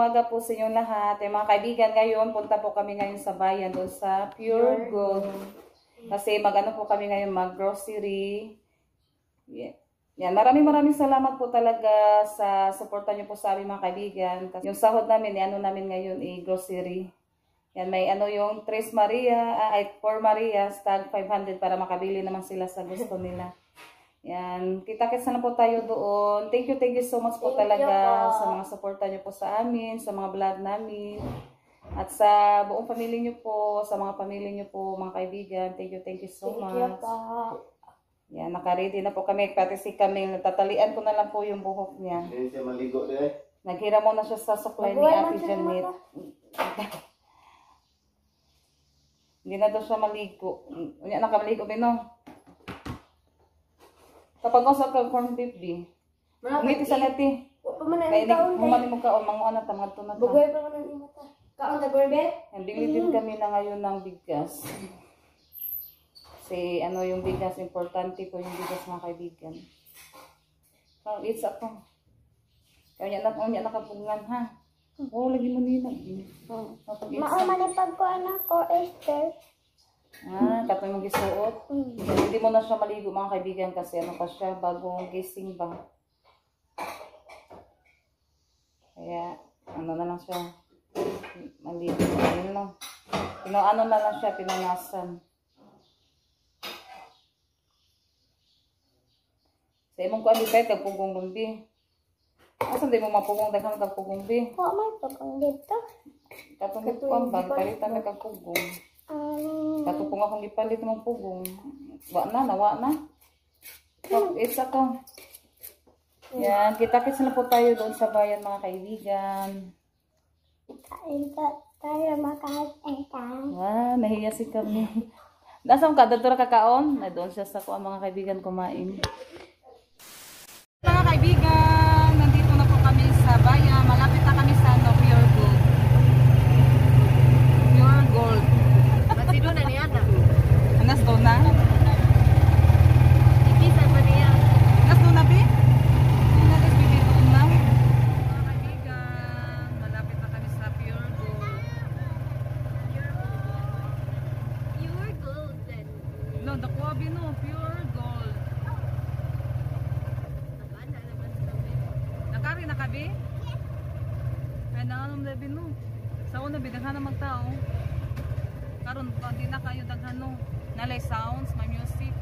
umaga po sa inyong lahat. Mga kaibigan, ngayon, punta po kami ngayon sa bayan doon sa Pure Gold. Kasi mag-ano po kami ngayon, mag-grocery. Yan, maraming salamat po talaga sa suporta niyo po sa aming mga kaibigan. Kasi yung sahod namin, ano namin ngayon, grocery. Yan, may ano yung 4 Maria, tag 500 para makabili naman sila sa gusto nila. Yan, kita-kits na po tayo doon. Thank you so much po talaga sa mga suporta niyo po sa amin, sa mga vlog namin. At sa buong pamilya niyo po, sa mga pamilya niyo po, mga kaibigan. Thank you so much. Thank you po. Yan, naka-ready na po kami. Pati si Camille, tatalian ko na lang po yung buhok niya. Hindi siya maligo din. Naghira mo na siya sa suklay ni Ate Janet. Hindi na daw siya maligo. Unya, nakamaligo, Bino. Kapag usap ka corn beef, di. Umiti sa neti. Humani mo ka o mga anak, tamad to na ta. Bugay pa man ang mata. Kaon ta corn beef? Bili din kami na ngayon ng bigas. Kasi ano yung bigas, importante po yung bigas mga kaibigan. So, it's ako. Kaya niya nakapungan ha. Oo, lagi mo nila. Maumanipag ko anak ko, Esther. Kato yung gisuot. Hindi mo na siya maligo mga kaibigan kasi ano pa siya, bagong gising ba. Kaya, ano na lang siya. Maligo. Ayun lang. Ano na lang siya, pinanasan. Sa imong ko alipay, kagpugong lumbi. Asan di mo mapugong, daghang kagpugong bi? Oo, may pagkong dito. Katong gipang bag, palitan na kagpugong. Katupong akong gipalit mong pugong. Nawa na. It's ako. Yan, kita-kits na po tayo doon sa bayan mga kaibigan. Kain tayo makain. Nahiya si kami. Nasaan ka? Doon kakaon? Na doon siya sa mga kaibigan kumain. Mga kaibigan, nandito na po kami sa bayan. Malapit na kami sa Pure Gold. Pure Gold. Masih doon na niya ta. Anas doon na? Ikisan pa niya. Anas doon na, Bi? Doon na, tapos Bibi doon na. Mga kaibigan, malapit na kami sa Pure Gold. Pure gold then. No, dakuha, Bi, no? Pure Gold. Nabana naman sa kami. Nakari na ka, Bi? Ay, naanom na, Bi, no? Sa una, Bi, daghan na magtao. Karon hindi na kayo daghan no. Nalay sounds, may music.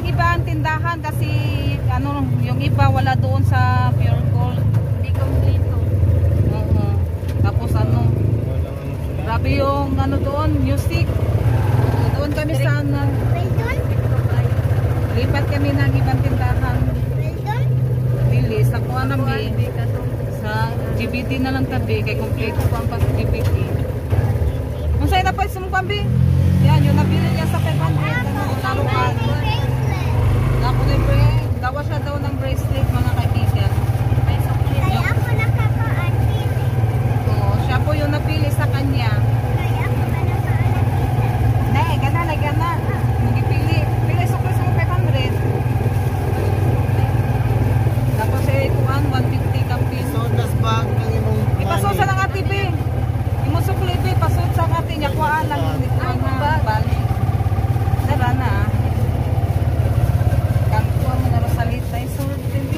iba ang tindahan kasi ano, yung iba wala doon sa Pure Gold. Hindi kompleto. Oo. Tapos ano, grabe yung ano doon, music. Doon kami sa ano, lipat kami ng ibang tindahan. Bili, sa kuha namin. Sa GBT na lang tabi, kay kompleto pa ang GBT. Kung sa'yo na pa isang kambi, yan, yung nabili niya sa 500, ano, laruan. Gawa siya daw ng bracelet, mga kaibigan. Oo, siya po yung napili sa kanya. Gana. Magipili. Pili sa presyo ng 500. Tapos kuhan, 150 ka piso. Ipasod sa ng ati, be. Imusukli, be. Pasod sa ati niya. Kuhaan lang yung nikuhan na bali. Dara na. Kangkuha mo na Rosalita. Yung surut din,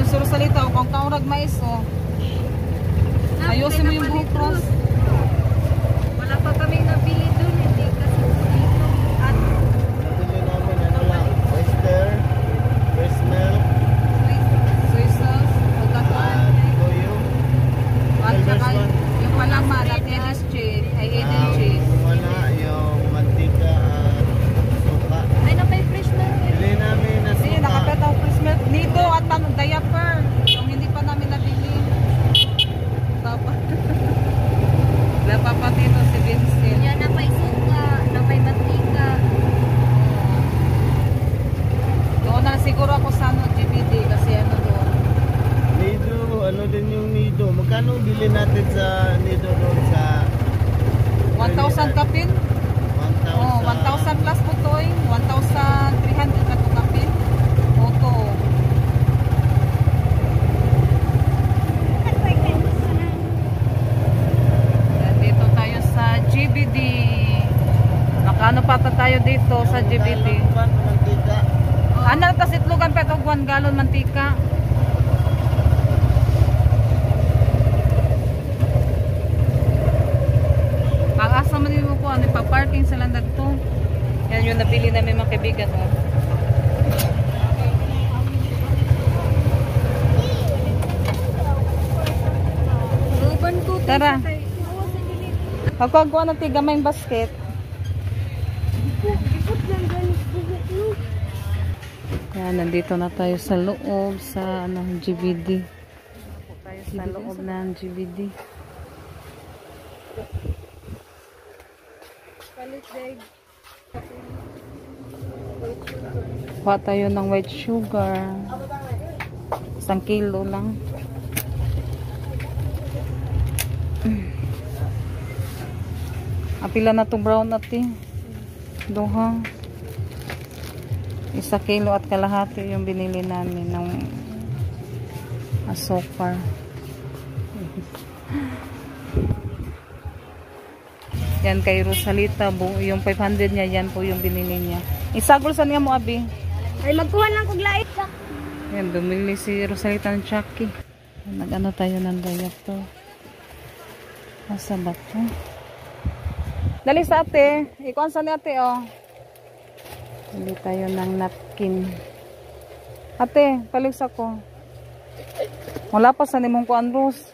yung Rosalita, o kung kaurag mais, o. Ayusin mo yung buhok. Wala pa kami nabili dun. Hindi kasi dito. At Soy sauce, Coca-Cola. At saka yung palaman at Eden's cheese. Ay, Eden's cheese. ay napay fresh na. Kasi nakapet ang Christmas. Nido at diaper. Yung hindi pa namin nabili. Dapat. Wala pa dito si Vincent. Yan napay suka, napay mantika. Doon na siguro ako sa ano, GBD kasi ano doon. Ano din yung nido? Magkano bili natin sa nido doon sa 1,000 kapin? 1,000? Oh, 1,000 plus po to eh. 1,300 na to kapin. Oto. Dito tayo sa GBD. Nakano pata tayo dito sa GBD. Mantika. Ano tas itlogan pa ito 1 galon mantika. Ang asa man mo ko ano pa-parking sa landad to. Yan yung nabili namin mga kaibigan oh. Ruban ko. Tara. Pagkuha ng tiga may basket. Yan, nandito na tayo sa loob sa ano, GBD. Tayo sa loob ng GBD. Kuha tayo ng white sugar. 1 kilo lang. Apila na itong brown natin. Duha. 1 kilo at kalahati yung binili namin ng asukar. Yan kay Rosalita, yung 500 niya, yan po yung binili niya. Isagol sa niya mo, abi. Ay magkuha lang kog lait. Yan, bumili si Rosalita ng Chucky. Nag-ano tayo ng diaper. Asa ba ito? Dali sa ate. Ikuan sa ni ate, oh. Dali tayo ng napkin. Ate, palis ako. Wala pa sa nimong kuan, Rose.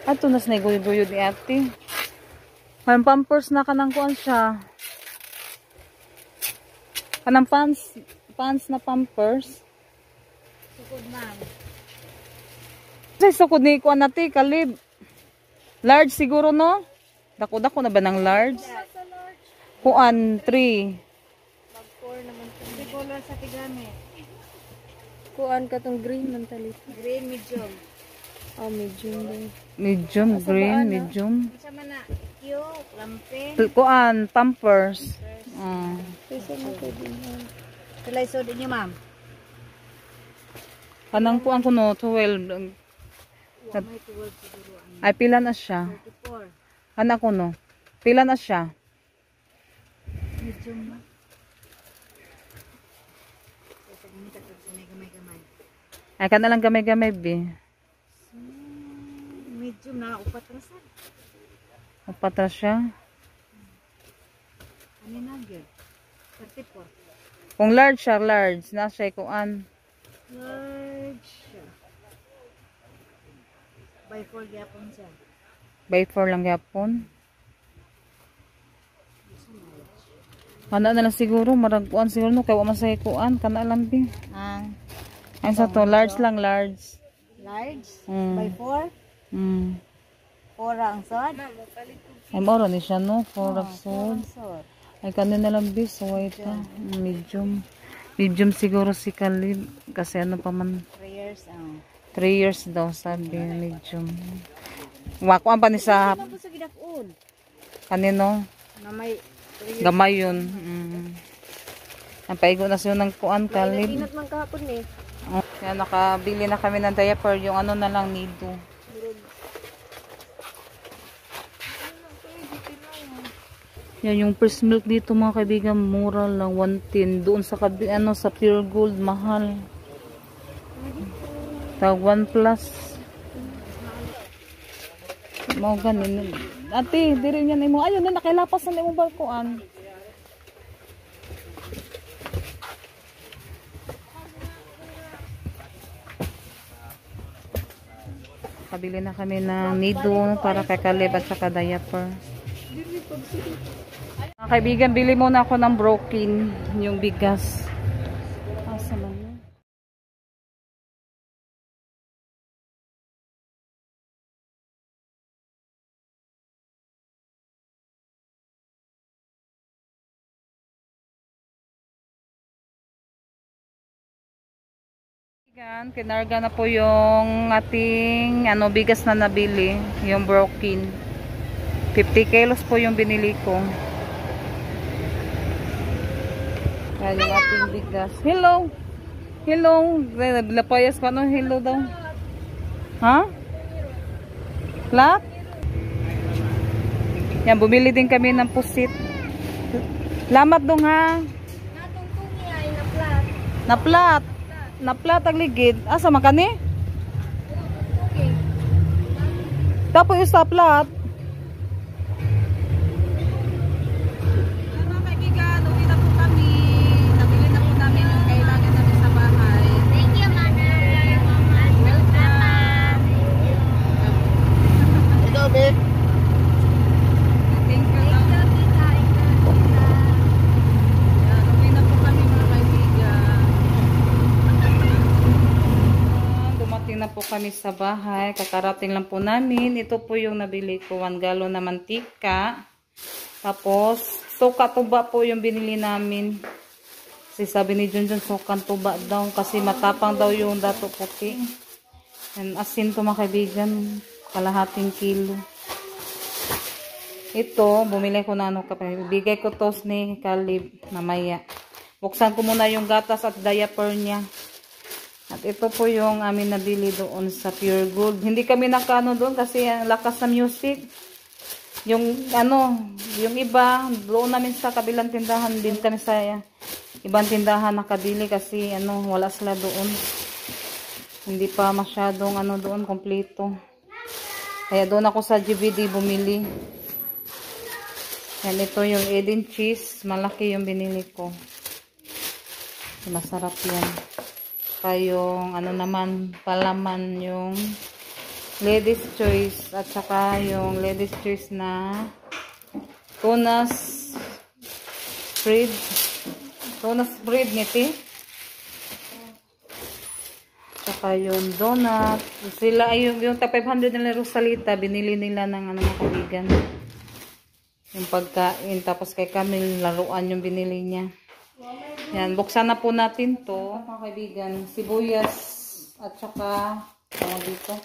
Ato nas naiguyo-guyo ni ate. May pampers na kanang kuan siya. Kanang pants na pampers. Sukod ma'am. Say sukod ni kuan nati kalib. Large siguro no? Dako-dako na ba ng large? Kuan 3. Mag 4 naman to. Di color sa tigami. Kuan ka tong green man talit. Green medium. Oh, medium din. Medium green, medium. Isa man na cute, lampe. Kuan pampers. Isa mo ko din. Tulay so din niyo, ma'am. Kanang kuan ko no 12. May 12 siguro. Ay pila na siya. 34. Anak ko no. Pila na siya. Medium. Ay kana lang gamay-gamay bi. Medium na upat na sa. Upat na siya. Ano na gyud? 34. Kung large siya, large. Nasa kuan. Large. By 4 gyapon siya. By 4 lang yapon. Kana na lang siguro, maragpuan siguro no, kaya man sa kuan, kana lang din. Ang Ay sa to, large lang, large. large Mm. by 4. 4 ang sod. Ay, maura ni siya, no? 4 of swords. Sod. Ay, kanin na lang bis. So, wait pa. Medium. Medium siguro si Khalid. Kasi ano pa man. 3 years ang. 3 years daw, sabi. Medium. Wakuan pa ni sa Ano sa gidakon? kanino. Na may Gamay yun. Ang paigo na siya ng kuan, Khalid. pinat man kahapon eh. Oh, yan, nakabili na kami ng diaper. Yung ano na lang, nido. Yan, yung first milk dito mga kaibigan, mura lang, 110. Doon sa ano, sa Pure Gold, mahal. Tawag 1 plus. Mau ganin. Ate, diri niyan imo. Ayun na nakilapas na imong balkoan. Kabili na kami ng nido para kay Caleb at saka diaper. Mga kaibigan, bili muna ako ng broken, yung bigas. Asa man yun? Kinarga na po yung ating ano, bigas na nabili, yung broken. 50 kilos po yung binili ko. Yan yung ating bigas. Hello! Hello! Lapayas ko ano? Hello daw. Ha? Flat? Yan, bumili din kami ng pusit. Lamat dong ha. Natong tungi ay na flat. Na flat. Na flat ang ligid. Asa man kani? Okay. Tapos yung sa flat. Mga kaibigan, uwi na po kami. Nabili na po namin yung kailangan namin sa bahay. Thank you, Mother. Welcome. Ikaw, babe. Thank you. Yan, uwi na po kami mga kaibigan. Dumating na po kami sa bahay. Kakarating lang po namin. Ito po yung nabili ko. 1 galon na mantika. Tapos, suka tuba po yung binili namin. Kasi sabi ni Junjun, sukan tuba daw. Kasi matapang daw yung dato puti. And asin to mga kaibigan. Kalahating kilo. Ito, bumili ko na ano kapag. Bigay ko tos ni Caleb mamaya. Buksan ko muna yung gatas at diaper niya. At ito po yung amin nabili doon sa Pure Gold. Hindi kami nakano doon kasi ang lakas na music. Yung ano, yung iba, doon namin sa kabilang tindahan din kami sa ibang tindahan nakabili kasi ano, wala sila doon. Hindi pa masyadong ano doon, kompleto. Kaya doon ako sa GBD bumili. Yan, ito yung Eden cheese. Malaki yung binili ko. Masarap yan. Yung ano naman, palaman yung ladies choice at saka yung ladies choice na tunas bread niti. Saka yung donut. Sila yung tag 500 nila Rosalita, binili nila ng ano mga kaibigan. Yung pagkain. Tapos kay Camille, laruan yung binili niya. Yan, buksan na po natin to mga kaibigan. Sibuyas at saka tawag dito.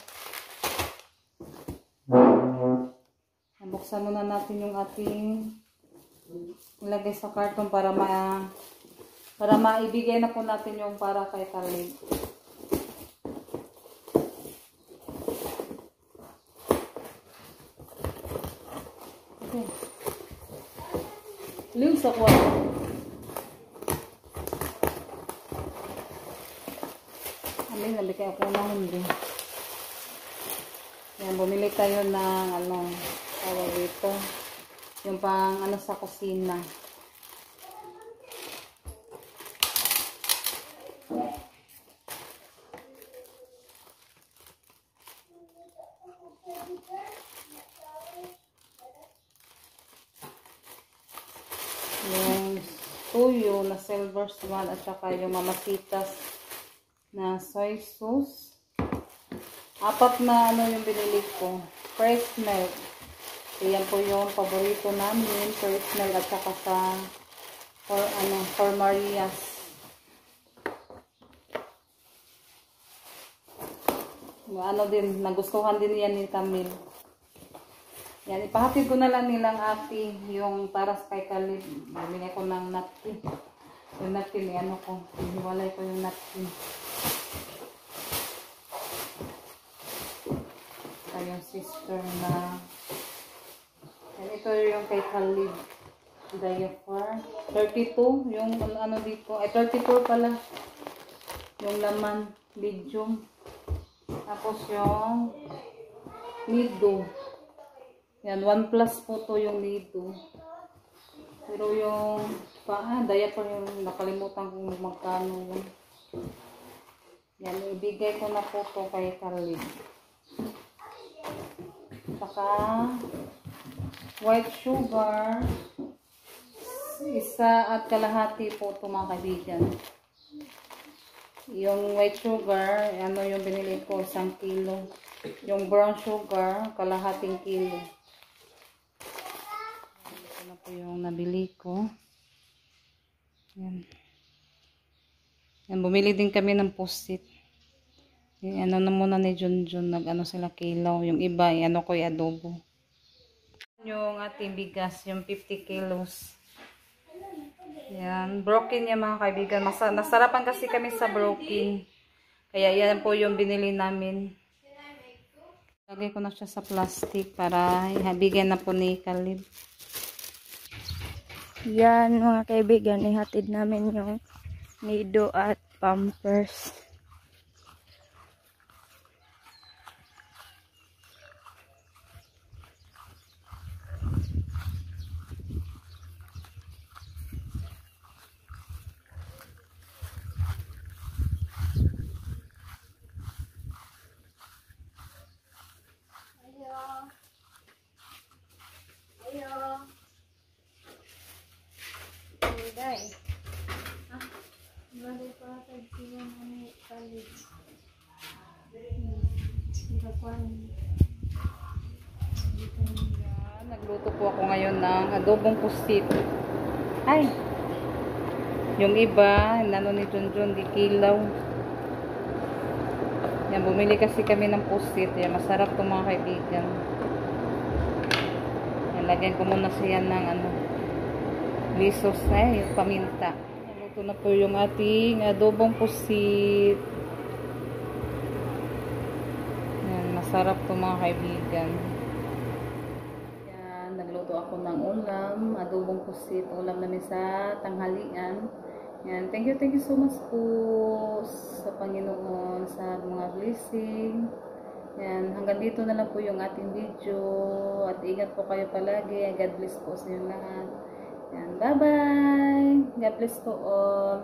Yan, buksan muna natin yung ating ilagay sa karton para maibigay na po natin yung para kay Khalid. Okay. Liw sa kwarto. Amin, nabi kayo ako na hindi. Yan, bumili tayo ng ano, tawag dito. Yung pang ano sa kusina. tuyo na silver swan at saka yung mamasitas na soy sauce. 4 na ano yung binili ko. Fresh milk. Yan po yung paborito namin. Fresh milk at saka sa for Marias. Ano din, nagustuhan din yan ni Camille. Yan, ipahatid ko na lang nilang ate yung para kay Kalib. Bumili ko ng napkin. Yung napkin, ano ko, hiwalay ko yung napkin. Yung sister na yan, ito yung kay Kalib. Diaper. 32, yung ano dito, ay 34 pala. Yung laman, medium. Tapos yung nido. Yan, 1 plus po to yung nido. Pero yung diaper yung nakalimutan kong magkano yun. Yan, ibigay ko na po to kay Carlin. Saka white sugar. 1.5 po to mga kaibigan. Yung white sugar, ano yung binili ko, 1 kilo. Yung brown sugar, 1/2 kilo. Ito na po yung nabili ko. Yan. Yan, bumili din kami ng post-it. Ano na muna ni Junjun, nag-ano sila kilaw. Yung iba, ano ko, adobo. Yung ating bigas, yung 50 kilos. Yan, broken yan mga kaibigan. Nasarapan kasi kami sa broken. Kaya yan po yung binili namin. Lagay ko na siya sa plastic para ihabigyan na po ni Kalib. Yan mga kaibigan, ihatid namin yung nido at pampers. Nagluto po ako ngayon ng adobong pusit. Ay! Yung iba, nano ni Junjun, gikilaw. Yan, bumili kasi kami ng pusit. Yan, masarap to mga kaibigan. Yan, lagyan ko muna siya ng lisos na yung paminta. Naluto na po yung ating adobong pusit. Yan, masarap to mga kaibigan. Yan, nagluto ako ng ulam, adobong pusit, ulam namin sa tanghalian. Yan, thank you so much po sa Panginoon, sa mga blessing. Yan, hanggang dito na lang po yung ating video. At ingat po kayo palagi. God bless po sa inyo lahat. Yan, bye-bye. God bless po all.